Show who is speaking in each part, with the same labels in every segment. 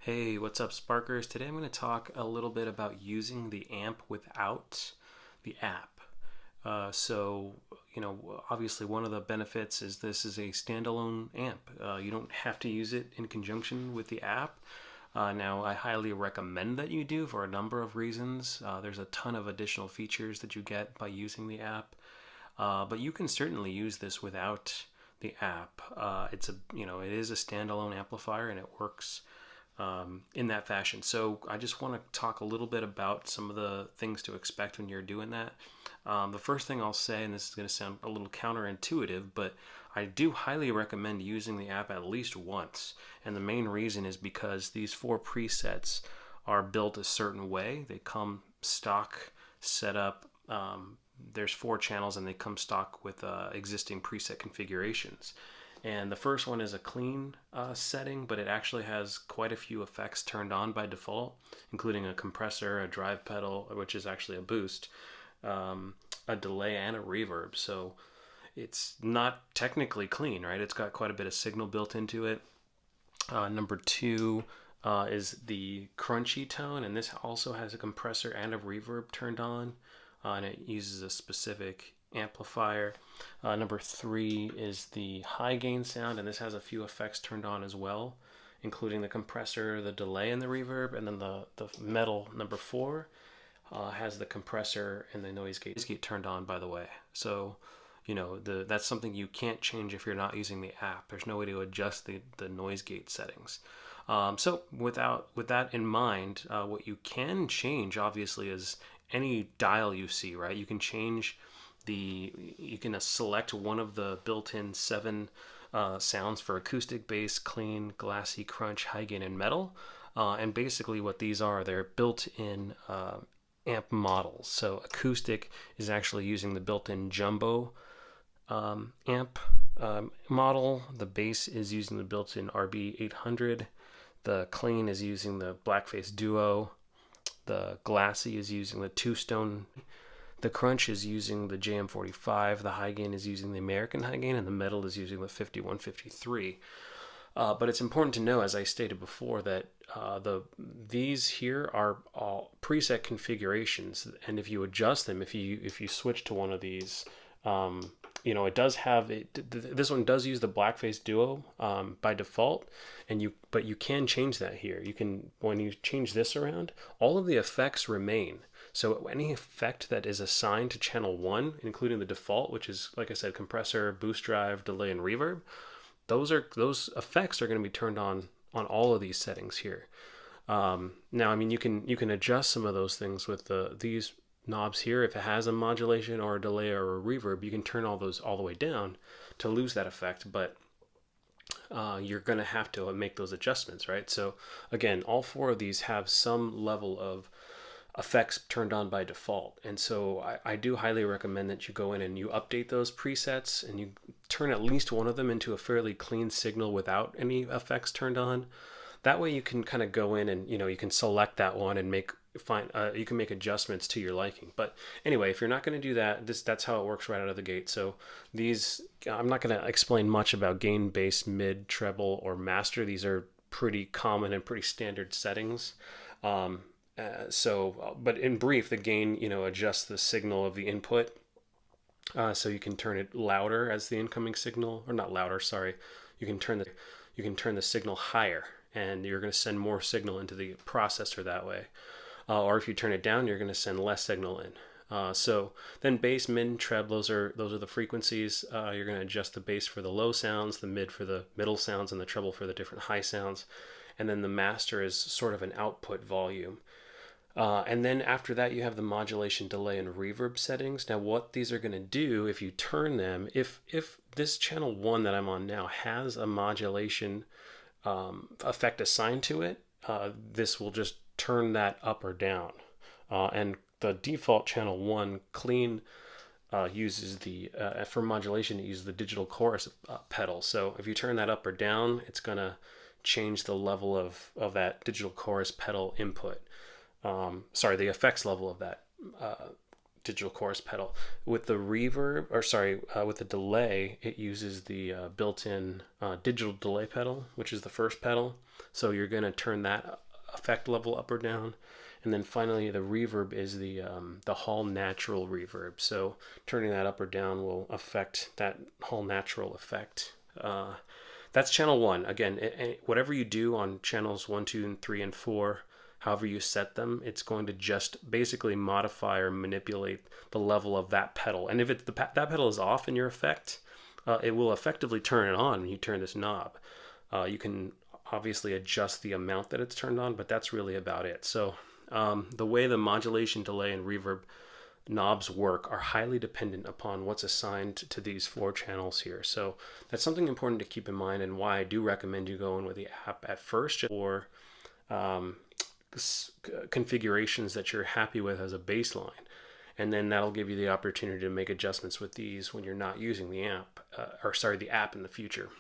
Speaker 1: Hey, what's up, Sparkers? Today I'm going to talk a little bit about using the amp without the app. Obviously, one of the benefits is this is a standalone amp. You don't have to use it in conjunction with the app. Now, I highly recommend that you do for a number of reasons. There's a ton of additional features that you get by using the app, but you can certainly use this without the app. It is a standalone amplifier and it works in that fashion. So I just want to talk a little bit about some of the things to expect when you're doing that. The first thing I'll say, and this is going to sound a little counterintuitive, but I do highly recommend using the app at least once. And the main reason is because these four presets are built a certain way. They come stock set up. There's four channels and they come stock with existing preset configurations. And the first one is a clean setting, but it actually has quite a few effects turned on by default, including a compressor, a drive pedal, which is actually a boost, a delay, and a reverb. So it's not technically clean, right? It's got quite a bit of signal built into it. Number two is the crunchy tone, and this also has a compressor and a reverb turned on, and it uses a specific amplifier. Number three is the high gain sound, and this has a few effects turned on as well, including the compressor, the delay, and the reverb. And then the metal number four has the compressor and the noise gate turned on, by the way. So that's something you can't change if you're not using the app. There's no way to adjust the noise gate settings. So with that in mind, what you can change obviously is any dial you see, right? You can change you can select one of the built-in 7 sounds for acoustic, bass, clean, glassy, crunch, high gain, and metal. And basically what these are, they're built-in amp models. So acoustic is actually using the built-in jumbo amp model. The bass is using the built-in RB800. The clean is using the Blackface Duo. The glassy is using the two-stone. The crunch is using the JM45, the high gain is using the American high gain, and the metal is using the 5153. But it's important to know, as I stated before, that these here are all preset configurations, and if you adjust them, if you switch to one of these, it does have it. This one does use the Blackface Duo by default, but you can change that here. You can, when you change this around, all of the effects remain. So any effect that is assigned to channel 1, including the default, which is, like I said, compressor, boost drive, delay, and reverb, those effects are going to be turned on all of these settings here. Now, I mean, you can adjust some of those things with these knobs here. If it has a modulation or a delay or a reverb, you can turn all those all the way down to lose that effect, but you're going to have to make those adjustments, right? So again, all four of these have some level of effects turned on by default, and so I do highly recommend that you go in and you update those presets and you turn at least one of them into a fairly clean signal without any effects turned on. That way you can kind of go in and you can select that one and you can make adjustments to your liking. But anyway, if you're not going to do that, that's how it works right out of the gate. So these, I'm not going to explain much about gain, bass, mid, treble, or master. These are pretty common and pretty standard settings. But in brief, the gain, adjusts the signal of the input. So you can turn it louder as the incoming signal, or not louder, sorry. You can turn the signal higher, and you're going to send more signal into the processor that way. Or if you turn it down, you're going to send less signal in. So then bass, mid, treb, those are the frequencies. You're going to adjust the bass for the low sounds, the mid for the middle sounds, and the treble for the different high sounds. And then the master is sort of an output volume. And then after that, you have the modulation, delay, and reverb settings. Now, what these are going to do, if you turn them, if this channel 1 that I'm on now has a modulation effect assigned to it, this will just turn that up or down. And the default channel 1 clean uses for modulation, it uses the digital chorus pedal. So if you turn that up or down, it's going to change the level of that digital chorus pedal input. The effects level of that digital chorus pedal. With the reverb, or sorry, with the delay, it uses the built-in digital delay pedal, which is the first pedal. So you're going to turn that effect level up or down. And then finally, the reverb is the hall natural reverb. So turning that up or down will affect that hall natural effect. That's channel 1. Again, whatever you do on channels 1, 2, and 3, and 4, however you set them, it's going to just basically modify or manipulate the level of that pedal. And if it's that pedal is off in your effect, it will effectively turn it on when you turn this knob. You can obviously adjust the amount that it's turned on, but that's really about it. So the way the modulation, delay, and reverb knobs work are highly dependent upon what's assigned to these 4 channels here. So that's something important to keep in mind, and why I do recommend you go in with the app at first, or configurations that you're happy with as a baseline, and then that'll give you the opportunity to make adjustments with these when you're not using the app, the app in the future.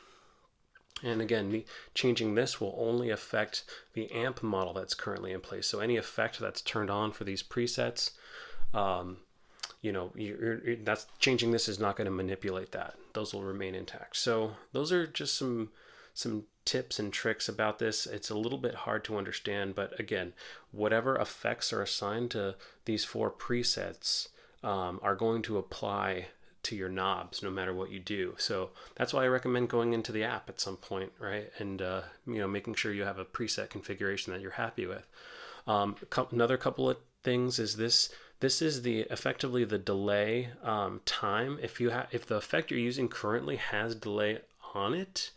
Speaker 1: And again, changing this will only affect the amp model that's currently in place. So any effect that's turned on for these presets, that's changing this is not going to manipulate that. Those will remain intact. So those are just some tips and tricks about this. It's a little bit hard to understand, but again, whatever effects are assigned to these 4 presets are going to apply to your knobs no matter what you do. So that's why I recommend going into the app at some point, right? And making sure you have a preset configuration that you're happy with. Another couple of things is this is effectively the delay time. If the effect you're using currently has delay on it,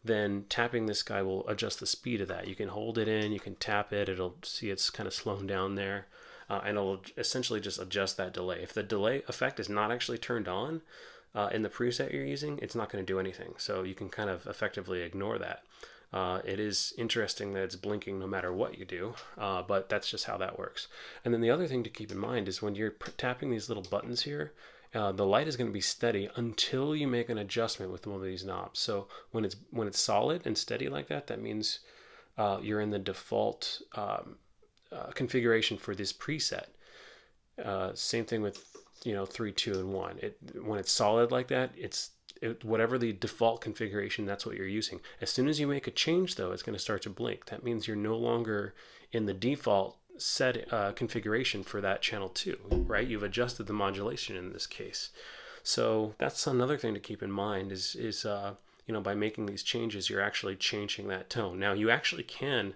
Speaker 1: then tapping this guy will adjust the speed of that. You can hold it in, you can tap it, it'll see it's kind of slowing down there. And it'll essentially just adjust that delay. If the delay effect is not actually turned on in the preset you're using, it's not going to do anything. So you can kind of effectively ignore that. It is interesting that it's blinking no matter what you do, but that's just how that works. And then the other thing to keep in mind is when you're tapping these little buttons here, the light is going to be steady until you make an adjustment with one of these knobs. So when it's solid and steady like that, that means you're in the default configuration for this preset. Same thing with 3, 2, and 1. When it's solid like that, whatever the default configuration, that's what you're using. As soon as you make a change, though, it's going to start to blink. That means you're no longer in the default set configuration for that channel 2, right? You've adjusted the modulation in this case. So that's another thing to keep in mind is by making these changes, you're actually changing that tone. Now you actually can,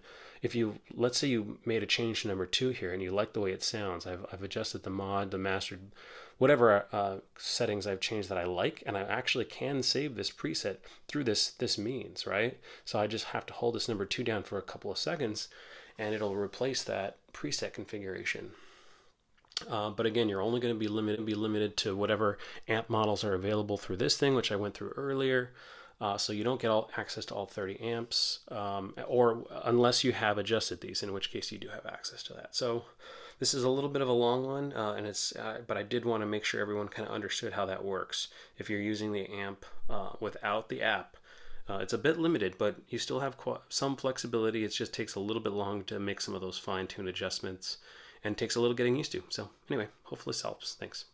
Speaker 1: let's say you made a change to number 2 here and you like the way it sounds. I've adjusted the mod, the mastered, whatever settings I've changed that I like, and I actually can save this preset through this means, right? So I just have to hold this number 2 down for a couple of seconds and it'll replace that preset configuration. But again, you're only going to be limited to whatever amp models are available through this thing, which I went through earlier. So you don't get access to all 30 amps, or unless you have adjusted these, in which case you do have access to that. So this is a little bit of a long one, but I did want to make sure everyone kind of understood how that works. If you're using the amp without the app, it's a bit limited, but you still have some flexibility. It just takes a little bit long to make some of those fine-tuned adjustments, and takes a little getting used to. So anyway, hopefully this helps. Thanks.